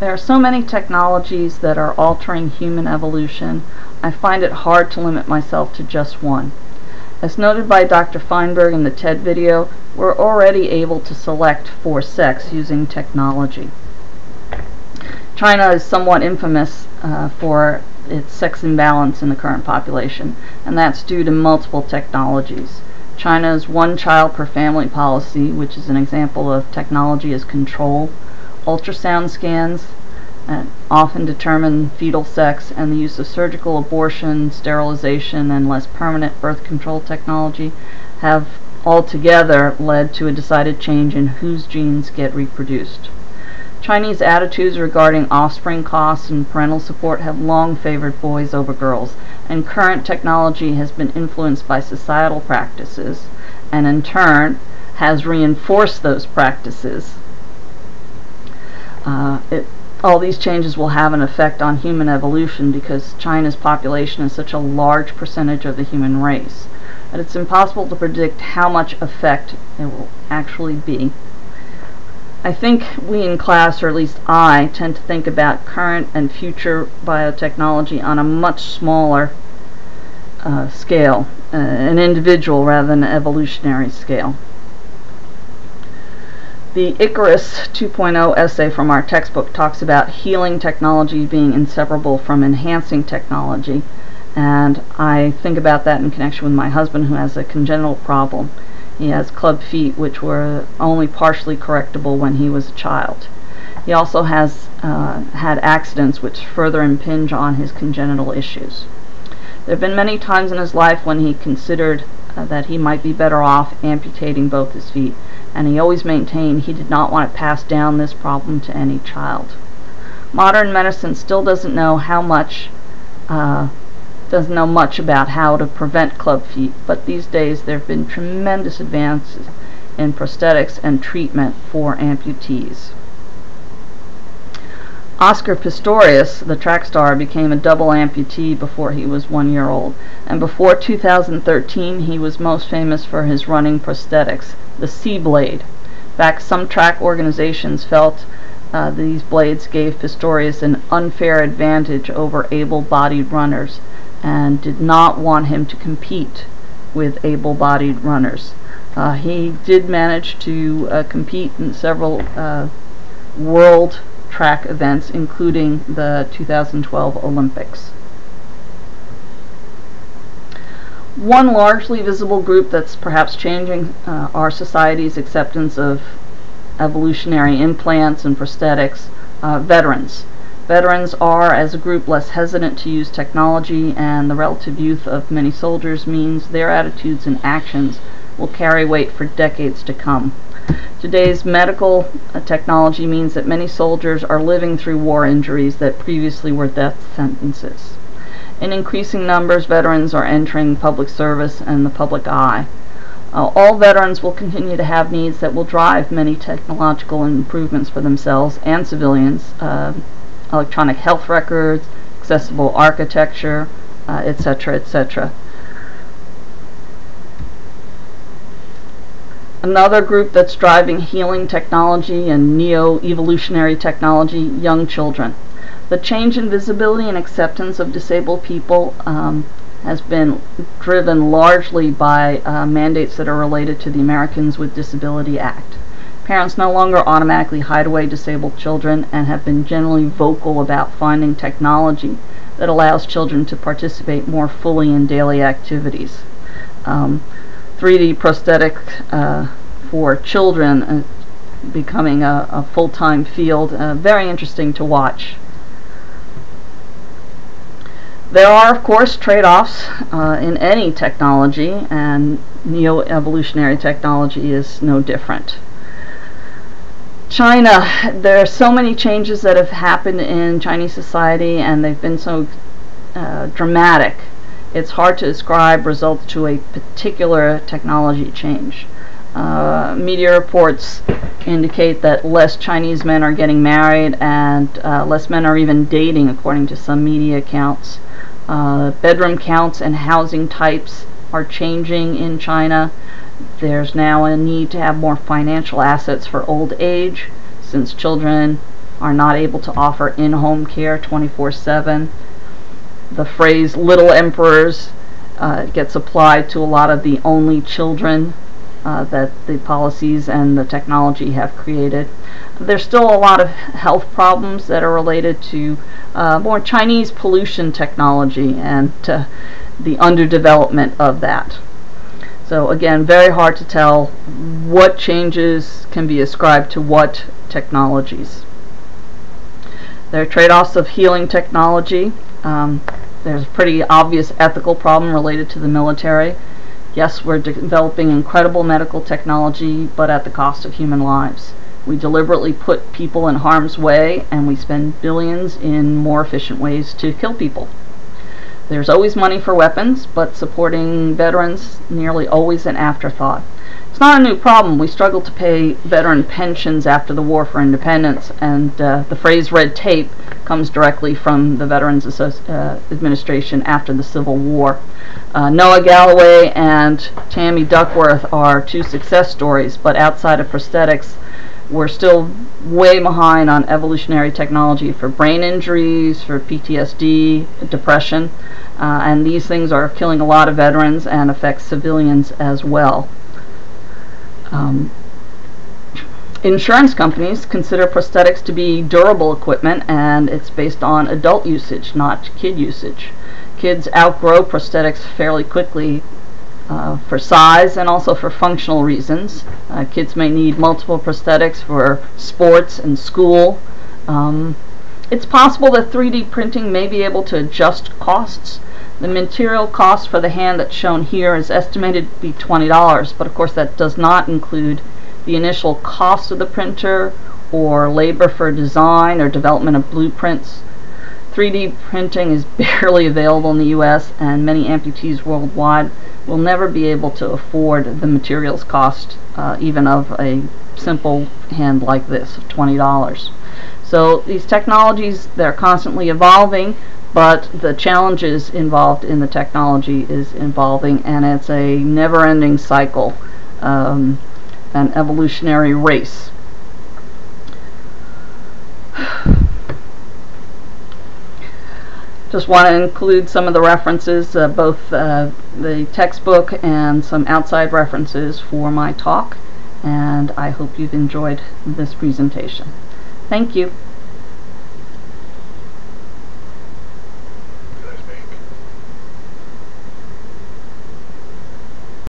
There are so many technologies that are altering human evolution, I find it hard to limit myself to just one. As noted by Dr. Feinberg in the TED video, we're already able to select for sex using technology. China is somewhat infamous for its sex imbalance in the current population, and that's due to multiple technologies. China's one child per family policy, which is an example of technology as control, ultrasound scans often determine fetal sex, and the use of surgical abortion, sterilization, and less permanent birth control technology have altogether led to a decided change in whose genes get reproduced. Chinese attitudes regarding offspring costs and parental support have long favored boys over girls, and current technology has been influenced by societal practices and in turn has reinforced those practices. All these changes will have an effect on human evolution because China's population is such a large percentage of the human race that it's impossible to predict how much effect it will actually be. I think we in class, or at least I, tend to think about current and future biotechnology on a much smaller scale, an individual rather than an evolutionary scale. The Icarus 2.0 essay from our textbook talks about healing technology being inseparable from enhancing technology, and I think about that in connection with my husband, who has a congenital problem. He has club feet which were only partially correctable when he was a child. He also has had accidents which further impinge on his congenital issues. There have been many times in his life when he considered that he might be better off amputating both his feet, and he always maintained he did not want to pass down this problem to any child. Modern medicine still doesn't know much about how to prevent club feet, but these days there have been tremendous advances in prosthetics and treatment for amputees. Oscar Pistorius, the track star, became a double amputee before he was 1 year old, and before 2013 he was most famous for his running prosthetics, the C-Blade. In fact, some track organizations felt these blades gave Pistorius an unfair advantage over able-bodied runners and did not want him to compete with able-bodied runners. He did manage to compete in several world track events, including the 2012 Olympics. One largely visible group that's perhaps changing our society's acceptance of evolutionary implants and prosthetics, veterans. Veterans are, as a group, less hesitant to use technology, and the relative youth of many soldiers means their attitudes and actions will carry weight for decades to come. Today's medical technology means that many soldiers are living through war injuries that previously were death sentences. In increasing numbers, veterans are entering public service and the public eye. All veterans will continue to have needs that will drive many technological improvements for themselves and civilians, electronic health records, accessible architecture, etc., etc. Another group that's driving healing technology and neo-evolutionary technology, young children. The change in visibility and acceptance of disabled people has been driven largely by mandates that are related to the Americans with Disability Act. Parents no longer automatically hide away disabled children and have been generally vocal about finding technology that allows children to participate more fully in daily activities. 3D prosthetic for children becoming a full-time field, very interesting to watch. There are, of course, trade-offs in any technology, and neo-evolutionary technology is no different. China, there are so many changes that have happened in Chinese society, and they've been so dramatic. It's hard to ascribe results to a particular technology change. Media reports indicate that less Chinese men are getting married, and less men are even dating, according to some media accounts. Bedroom counts and housing types are changing in China. There's now a need to have more financial assets for old age, since children are not able to offer in-home care 24/7. The phrase little emperors gets applied to a lot of the only children that the policies and the technology have created. There's still a lot of health problems that are related to more Chinese pollution technology and the underdevelopment of that. So again, very hard to tell what changes can be ascribed to what technologies. There are trade-offs of healing technology. There's a pretty obvious ethical problem related to the military. Yes, we're developing incredible medical technology, but at the cost of human lives. We deliberately put people in harm's way, and we spend billions in more efficient ways to kill people. There's always money for weapons, but supporting veterans nearly always an afterthought. It's not a new problem. We struggled to pay veteran pensions after the War for Independence, and the phrase red tape comes directly from the Veterans Administration after the Civil War. Noah Galloway and Tammy Duckworth are two success stories, but outside of prosthetics, we're still way behind on evolutionary technology for brain injuries, for PTSD, depression, and these things are killing a lot of veterans and affect civilians as well. Insurance companies consider prosthetics to be durable equipment, and it's based on adult usage, not kid usage. Kids outgrow prosthetics fairly quickly for size and also for functional reasons. Kids may need multiple prosthetics for sports and school. It's possible that 3D printing may be able to adjust costs. The material cost for the hand that's shown here is estimated to be $20, but of course that does not include the initial cost of the printer or labor for design or development of blueprints. 3D printing is barely available in the US, and many amputees worldwide will never be able to afford the materials cost even of a simple hand like this of $20. So these technologies, they're constantly evolving, but the challenges involved in the technology is evolving, and it's a never-ending cycle, an evolutionary race. Just want to include some of the references, both the textbook and some outside references for my talk, and I hope you've enjoyed this presentation. Thank you.